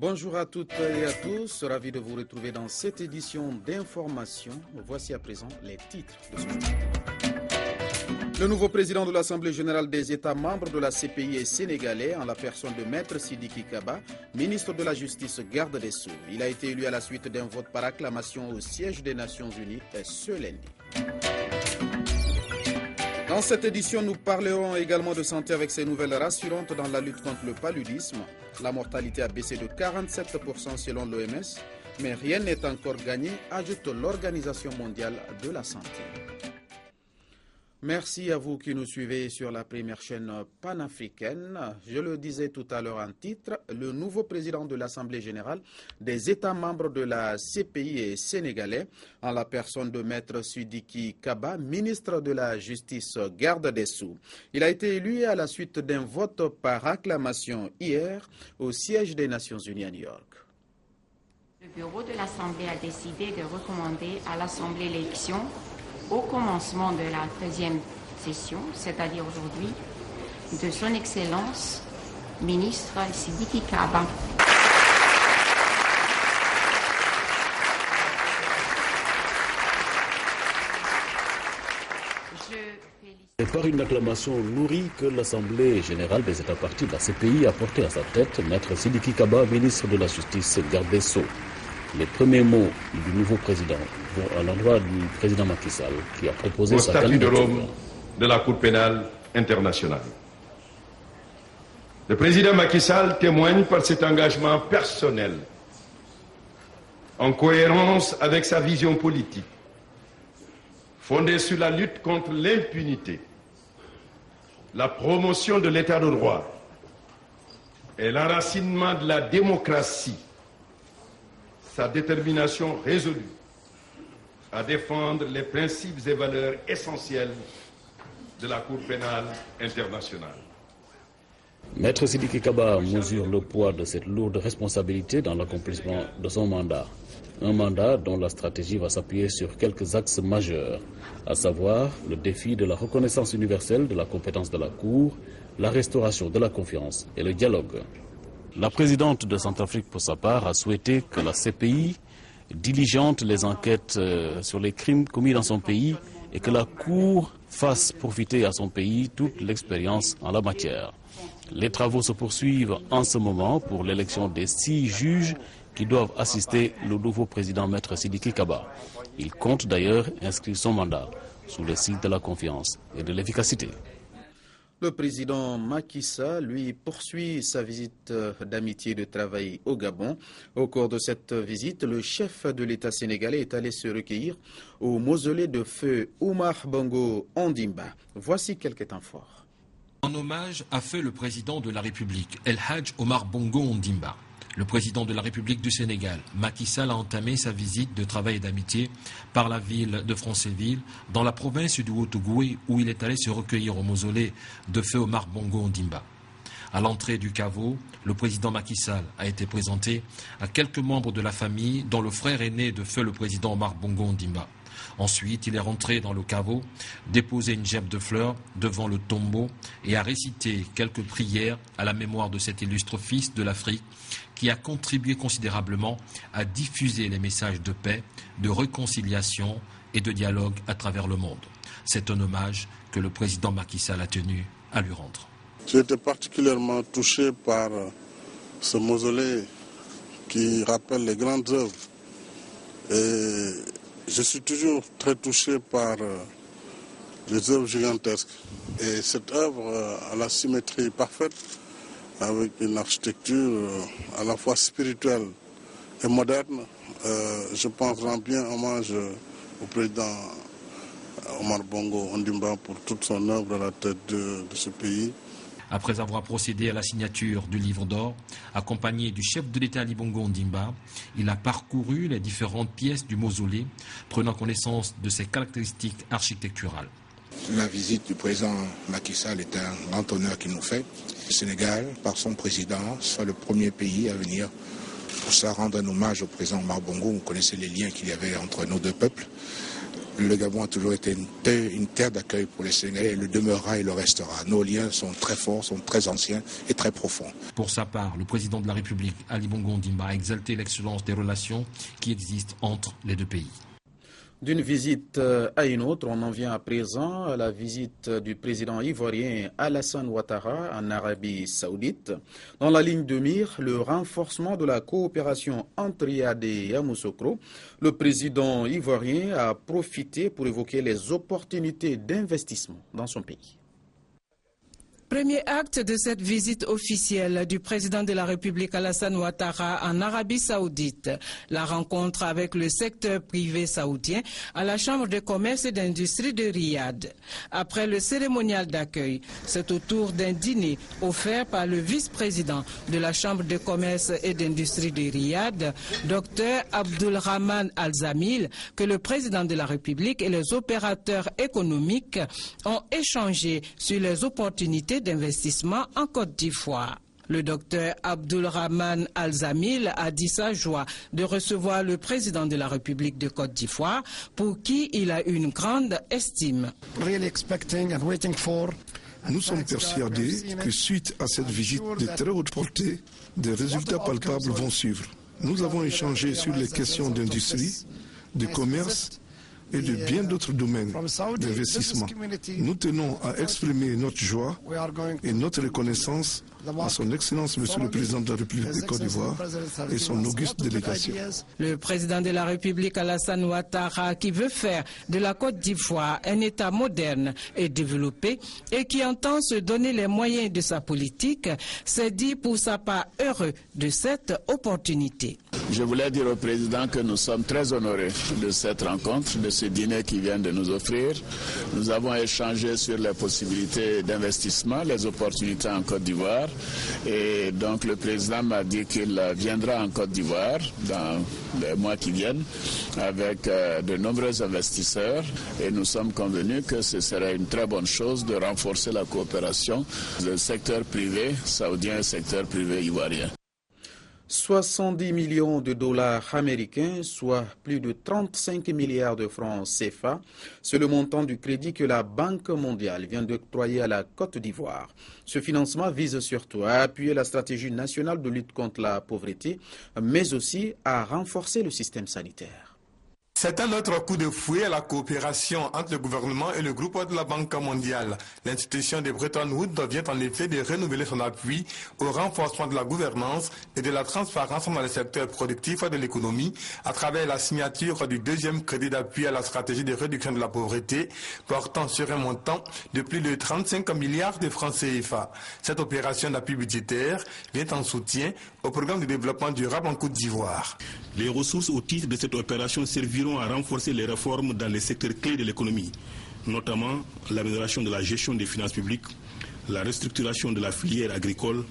Bonjour à toutes et à tous, ravi de vous retrouver dans cette édition d'information. Voici à présent les titres de ce jour. Le nouveau président de l'Assemblée générale des États membres de la CPI est sénégalais en la personne de Maître Sidiki Kaba, ministre de la Justice, garde des Sceaux. Il a été élu à la suite d'un vote par acclamation au siège des Nations Unies ce lundi. Dans cette édition, nous parlerons également de santé avec ces nouvelles rassurantes dans la lutte contre le paludisme. La mortalité a baissé de 47% selon l'OMS, mais rien n'est encore gagné, ajoute l'Organisation mondiale de la santé. Merci à vous qui nous suivez sur la première chaîne panafricaine. Je le disais tout à l'heure en titre, le nouveau président de l'Assemblée générale des États membres de la CPI est sénégalais, en la personne de Maître Sidiki Kaba, ministre de la Justice, garde des Sceaux. Il a été élu à la suite d'un vote par acclamation hier au siège des Nations Unies à New York. Le bureau de l'Assemblée a décidé de recommander à l'Assemblée l'élection au commencement de la 13e session, c'est-à-dire aujourd'hui, de son Excellence, ministre Sidiki Kaba. C'est par une acclamation nourrie que l'Assemblée générale des États parties de la CPI a porté à sa tête Maître Sidiki Kaba, ministre de la Justice, garde des Sceaux. Les premiers mots du nouveau président vont à l'endroit du président Macky Sall qui a proposé sa candidature. Au statut de Rome de la Cour pénale internationale. Le président Macky Sall témoigne par cet engagement personnel, en cohérence avec sa vision politique, fondée sur la lutte contre l'impunité, la promotion de l'état de droit et l'enracinement de la démocratie, sa détermination résolue à défendre les principes et valeurs essentiels de la Cour pénale internationale. Maître Sidiki Kaba mesure le poids de cette lourde responsabilité dans l'accomplissement de son mandat. Un mandat dont la stratégie va s'appuyer sur quelques axes majeurs, à savoir le défi de la reconnaissance universelle de la compétence de la Cour, la restauration de la confiance et le dialogue. La présidente de Centrafrique, pour sa part, a souhaité que la CPI diligente les enquêtes sur les crimes commis dans son pays et que la Cour fasse profiter à son pays toute l'expérience en la matière. Les travaux se poursuivent en ce moment pour l'élection des 6 juges qui doivent assister le nouveau président Maître Sidiki Kaba. Il compte d'ailleurs inscrire son mandat sous le signe de la confiance et de l'efficacité. Le président Macky Sall, lui, poursuit sa visite d'amitié et de travail au Gabon. Au cours de cette visite, le chef de l'État sénégalais est allé se recueillir au mausolée de feu Oumar Bongo Ondimba. Voici quelques temps forts. En hommage a fait le président de la République, El Hadj Omar Bongo Ondimba. Le président de la République du Sénégal, Macky Sall, a entamé sa visite de travail et d'amitié par la ville de Franceville, dans la province du Haut-Ogooué, où il est allé se recueillir au mausolée de feu Omar Bongo Ondimba. À l'entrée du caveau, le président Macky Sall a été présenté à quelques membres de la famille, dont le frère aîné de feu le président Omar Bongo Ondimba. Ensuite, il est rentré dans le caveau, déposé une gerbe de fleurs devant le tombeau et a récité quelques prières à la mémoire de cet illustre fils de l'Afrique qui a contribué considérablement à diffuser les messages de paix, de réconciliation et de dialogue à travers le monde. C'est un hommage que le président Macky Sall a tenu à lui rendre. J'ai été particulièrement touché par ce mausolée qui rappelle les grandes œuvres. Et je suis toujours très touché par les œuvres gigantesques. Et cette œuvre a la symétrie parfaite, avec une architecture à la fois spirituelle et moderne. Je pense rendre bien hommage au président Omar Bongo Ondimba pour toute son œuvre à la tête de ce pays. Après avoir procédé à la signature du livre d'or, accompagné du chef de l'État Ali Bongo Ondimba, il a parcouru les différentes pièces du mausolée, prenant connaissance de ses caractéristiques architecturales. La visite du président Macky Sall est un grand honneur qu'il nous fait. Le Sénégal, par son président, soit le premier pays à venir pour ça rendre un hommage au président Omar Bongo. Vous connaissez les liens qu'il y avait entre nos deux peuples. Le Gabon a toujours été une terre d'accueil pour les Sénégalais. Il le demeurera et le restera. Nos liens sont très forts, sont très anciens et très profonds. Pour sa part, le président de la République, Ali Bongo Ondimba, a exalté l'excellence des relations qui existent entre les deux pays. D'une visite à une autre, on en vient à présent à la visite du président ivoirien Alassane Ouattara en Arabie Saoudite. Dans la ligne de mire, le renforcement de la coopération entre Riyad et Yamoussoukro. Le président ivoirien a profité pour évoquer les opportunités d'investissement dans son pays. Premier acte de cette visite officielle du président de la République Alassane Ouattara en Arabie Saoudite, la rencontre avec le secteur privé saoudien à la Chambre de commerce et d'industrie de Riyad. Après le cérémonial d'accueil, c'est au tour d'un dîner offert par le vice-président de la Chambre de commerce et d'industrie de Riyad, Dr Abdulrahman Al-Zamil, que le président de la République et les opérateurs économiques ont échangé sur les opportunités d'investissement en Côte d'Ivoire. Le docteur Abdulrahman Al-Zamil a dit sa joie de recevoir le président de la République de Côte d'Ivoire, pour qui il a une grande estime. Nous sommes persuadés que suite à cette visite de très haute portée, des résultats palpables vont suivre. Nous avons échangé sur les questions d'industrie, de commerce et de bien d'autres domaines d'investissement. Nous tenons à exprimer notre joie et notre reconnaissance à son Excellence Monsieur le Président de la République de Côte d'Ivoire et son auguste délégation. Le président de la République Alassane Ouattara, qui veut faire de la Côte d'Ivoire un État moderne et développé et qui entend se donner les moyens de sa politique, s'est dit pour sa part heureux de cette opportunité. Je voulais dire au président que nous sommes très honorés de cette rencontre, de ce dîner qu'il vient de nous offrir. Nous avons échangé sur les possibilités d'investissement, les opportunités en Côte d'Ivoire. Et donc le président m'a dit qu'il viendra en Côte d'Ivoire dans les mois qui viennent avec de nombreux investisseurs. Et nous sommes convenus que ce serait une très bonne chose de renforcer la coopération du secteur privé saoudien et du secteur privé ivoirien. 70 millions de dollars américains, soit plus de 35 milliards de francs CFA. C'est le montant du crédit que la Banque mondiale vient d'octroyer à la Côte d'Ivoire. Ce financement vise surtout à appuyer la stratégie nationale de lutte contre la pauvreté, mais aussi à renforcer le système sanitaire. C'est un autre coup de fouet à la coopération entre le gouvernement et le groupe de la Banque mondiale. L'institution de Bretton Woods vient en effet de renouveler son appui au renforcement de la gouvernance et de la transparence dans le secteur productif de l'économie à travers la signature du deuxième crédit d'appui à la stratégie de réduction de la pauvreté portant sur un montant de plus de 35 milliards de francs CFA. Cette opération d'appui budgétaire vient en soutien au programme de développement durable en Côte d'Ivoire. Les ressources au titre de cette opération serviront à renforcer les réformes dans les secteurs clés de l'économie, notamment l'amélioration de la gestion des finances publiques, la restructuration de la filière agricole,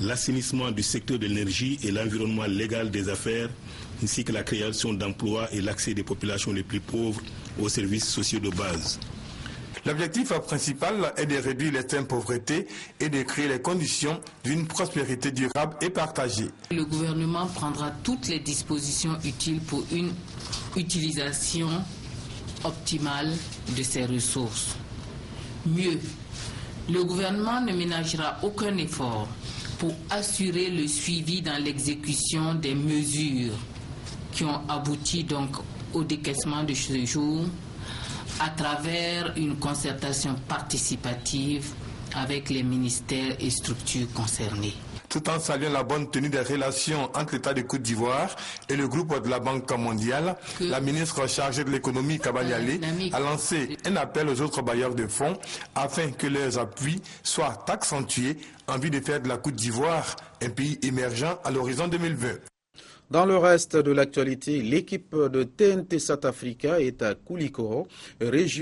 l'assainissement du secteur de l'énergie et l'environnement légal des affaires, ainsi que la création d'emplois et l'accès des populations les plus pauvres aux services sociaux de base. L'objectif principal est de réduire l'extrême pauvreté et de créer les conditions d'une prospérité durable et partagée. Le gouvernement prendra toutes les dispositions utiles pour une utilisation optimale de ces ressources. Mieux, le gouvernement ne ménagera aucun effort pour assurer le suivi dans l'exécution des mesures qui ont abouti donc au décaissement de ce jour, à travers une concertation participative avec les ministères et structures concernées. Tout en saluant la bonne tenue des relations entre l'État de Côte d'Ivoire et le groupe de la Banque mondiale, la ministre chargée de l'économie, Kabaliale, a lancé un appel aux autres bailleurs de fonds afin que leurs appuis soient accentués en vue de faire de la Côte d'Ivoire un pays émergent à l'horizon 2020. Dans le reste de l'actualité, l'équipe de TNT South Africa est à Koulikoro,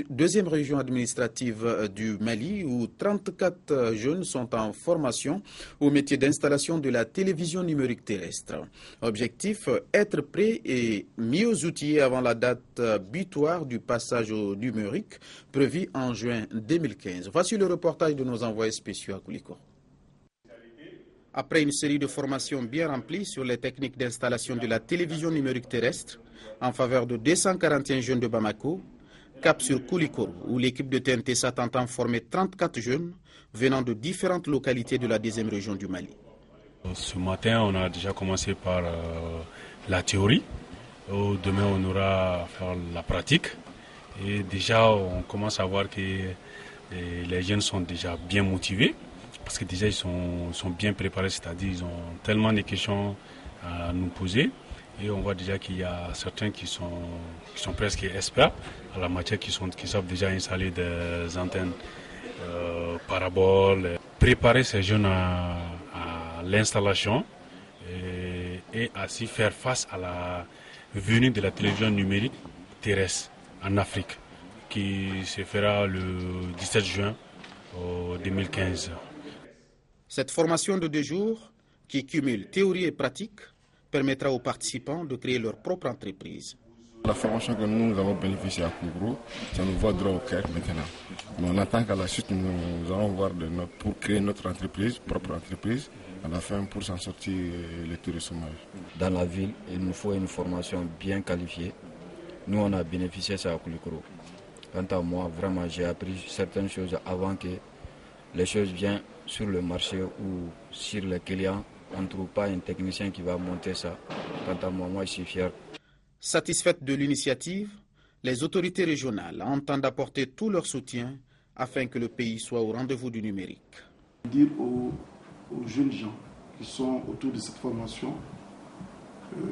deuxième région administrative du Mali, où 34 jeunes sont en formation au métier d'installation de la télévision numérique terrestre. Objectif, être prêt et mieux outillé avant la date butoir du passage au numérique, prévu en juin 2015. Voici le reportage de nos envoyés spéciaux à Koulikoro. Après une série de formations bien remplies sur les techniques d'installation de la télévision numérique terrestre en faveur de 241 jeunes de Bamako, cap sur Koulikoro, où l'équipe de TNT SAT entend former 34 jeunes venant de différentes localités de la 2e région du Mali. Ce matin, on a déjà commencé par la théorie. Demain, on aura à faire la pratique. Et déjà, on commence à voir que les jeunes sont déjà bien motivés. Parce que déjà, ils sont bien préparés, c'est-à-dire ils ont tellement de questions à nous poser. Et on voit déjà qu'il y a certains qui sont presque experts à la matière, qui savent déjà installer des antennes paraboles. Préparer ces jeunes à l'installation et ainsi faire face à la venue de la télévision numérique terrestre en Afrique, qui se fera le 17 juin 2015. Cette formation de 2 jours, qui cumule théorie et pratique, permettra aux participants de créer leur propre entreprise. La formation que nous avons bénéficié à Koulikoro, ça nous va droit au cœur maintenant. Mais on attend qu'à la suite, nous allons voir pour créer notre entreprise, propre entreprise, à la fin pour s'en sortir les taux de chômage. Dans la ville, il nous faut une formation bien qualifiée. Nous, on a bénéficié de ça à Koulikoro. Quant à moi, vraiment, j'ai appris certaines choses avant que les choses viennent sur le marché ou sur les clients. On ne trouve pas un technicien qui va monter ça. Quant à moi, je suis fier. Satisfaite de l'initiative, les autorités régionales entendent apporter tout leur soutien afin que le pays soit au rendez-vous du numérique. Dire aux jeunes gens qui sont autour de cette formation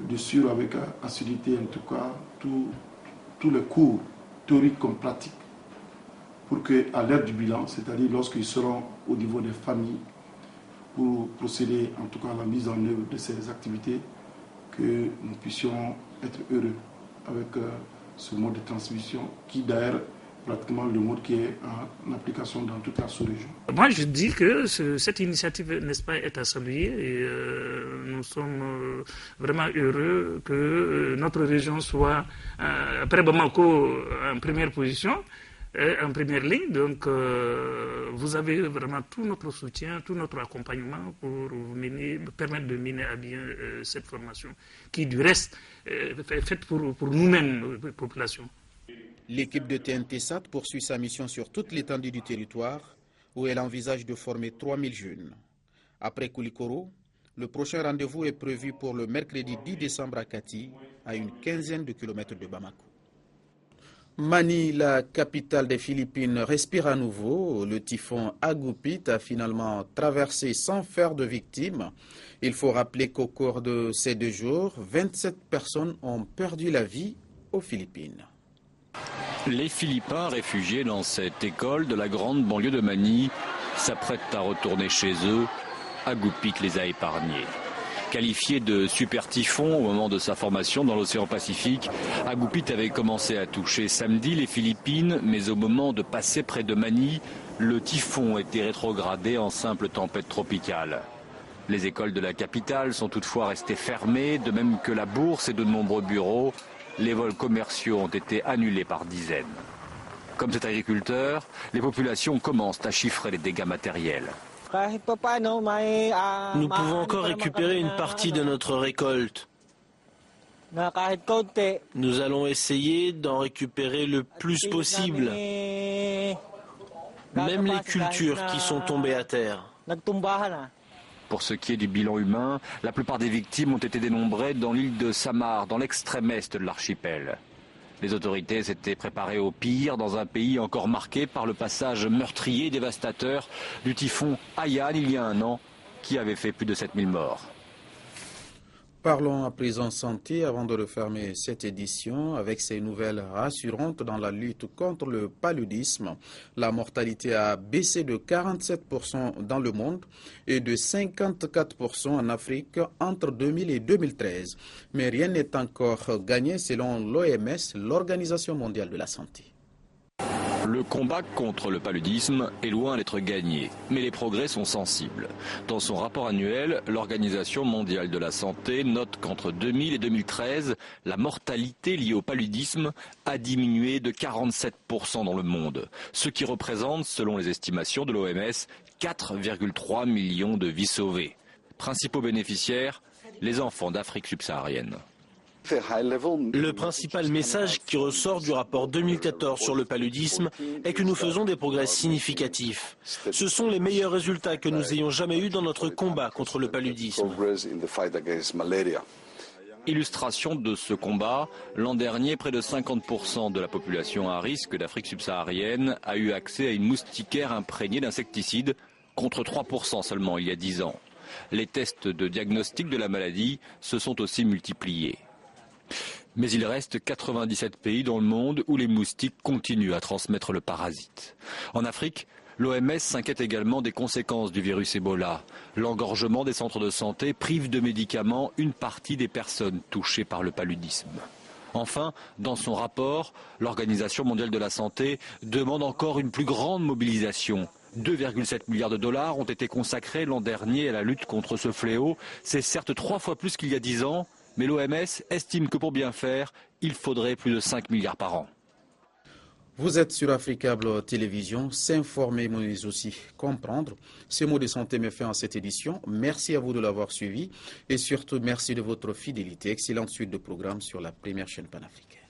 de suivre avec assiduité en tout cas tous les cours théoriques comme pratiques pour qu'à l'heure du bilan, c'est-à-dire lorsqu'ils seront au niveau des familles pour procéder en tout cas à la mise en œuvre de ces activités, que nous puissions être heureux avec ce mode de transmission qui d'ailleurs pratiquement le mode qui est en application dans toute la sous-région. Moi je dis que cette initiative, n'est-ce pas, est à saluer et nous sommes vraiment heureux que notre région soit après Bamako en première position, en première ligne. Donc vous avez vraiment tout notre soutien, tout notre accompagnement pour permettre de mener à bien cette formation qui du reste est faite pour nous-mêmes, population. L'équipe de TNT SAT poursuit sa mission sur toute l'étendue du territoire où elle envisage de former 3000 jeunes. Après Koulikoro, le prochain rendez-vous est prévu pour le mercredi 10 décembre à Kati, à une quinzaine de kilomètres de Bamako. Mani, la capitale des Philippines, respire à nouveau. Le typhon Agupit a finalement traversé sans faire de victimes. Il faut rappeler qu'au cours de ces 2 jours, 27 personnes ont perdu la vie aux Philippines. Les Philippins réfugiés dans cette école de la grande banlieue de Manille s'apprêtent à retourner chez eux. Agupit les a épargnés. Qualifié de super typhon au moment de sa formation dans l'océan Pacifique, Agupit avait commencé à toucher samedi les Philippines, mais au moment de passer près de Manille, le typhon était rétrogradé en simple tempête tropicale. Les écoles de la capitale sont toutefois restées fermées, de même que la bourse et de nombreux bureaux. Les vols commerciaux ont été annulés par dizaines. Comme cet agriculteur, les populations commencent à chiffrer les dégâts matériels. Nous pouvons encore récupérer une partie de notre récolte. Nous allons essayer d'en récupérer le plus possible. Même les cultures qui sont tombées à terre. Pour ce qui est du bilan humain, la plupart des victimes ont été dénombrées dans l'île de Samar, dans l'extrême est de l'archipel. Les autorités s'étaient préparées au pire dans un pays encore marqué par le passage meurtrier et dévastateur du typhon Haiyan il y a 1 an, qui avait fait plus de 7000 morts. Parlons à présent santé avant de refermer cette édition avec ces nouvelles rassurantes dans la lutte contre le paludisme. La mortalité a baissé de 47% dans le monde et de 54% en Afrique entre 2000 et 2013. Mais rien n'est encore gagné selon l'OMS, l'Organisation mondiale de la santé. Le combat contre le paludisme est loin d'être gagné, mais les progrès sont sensibles. Dans son rapport annuel, l'Organisation mondiale de la santé note qu'entre 2000 et 2013, la mortalité liée au paludisme a diminué de 47% dans le monde, ce qui représente, selon les estimations de l'OMS, 4,3 millions de vies sauvées. Principaux bénéficiaires, les enfants d'Afrique subsaharienne. Le principal message qui ressort du rapport 2014 sur le paludisme est que nous faisons des progrès significatifs. Ce sont les meilleurs résultats que nous ayons jamais eus dans notre combat contre le paludisme. Illustration de ce combat, l'an dernier, près de 50% de la population à risque d'Afrique subsaharienne a eu accès à une moustiquaire imprégnée d'insecticides, contre 3% seulement il y a 10 ans. Les tests de diagnostic de la maladie se sont aussi multipliés. Mais il reste 97 pays dans le monde où les moustiques continuent à transmettre le parasite. En Afrique, l'OMS s'inquiète également des conséquences du virus Ebola. L'engorgement des centres de santé prive de médicaments une partie des personnes touchées par le paludisme. Enfin, dans son rapport, l'Organisation mondiale de la santé demande encore une plus grande mobilisation. 2,7 milliards de dollars ont été consacrés l'an dernier à la lutte contre ce fléau. C'est certes 3 fois plus qu'il y a 10 ans, mais l'OMS estime que pour bien faire, il faudrait plus de 5 milliards par an. Vous êtes sur Africable Télévision, s'informer mais aussi comprendre. Ces mots de santé me fait en cette édition. Merci à vous de l'avoir suivi et surtout merci de votre fidélité. Excellente suite de programmes sur la première chaîne panafricaine.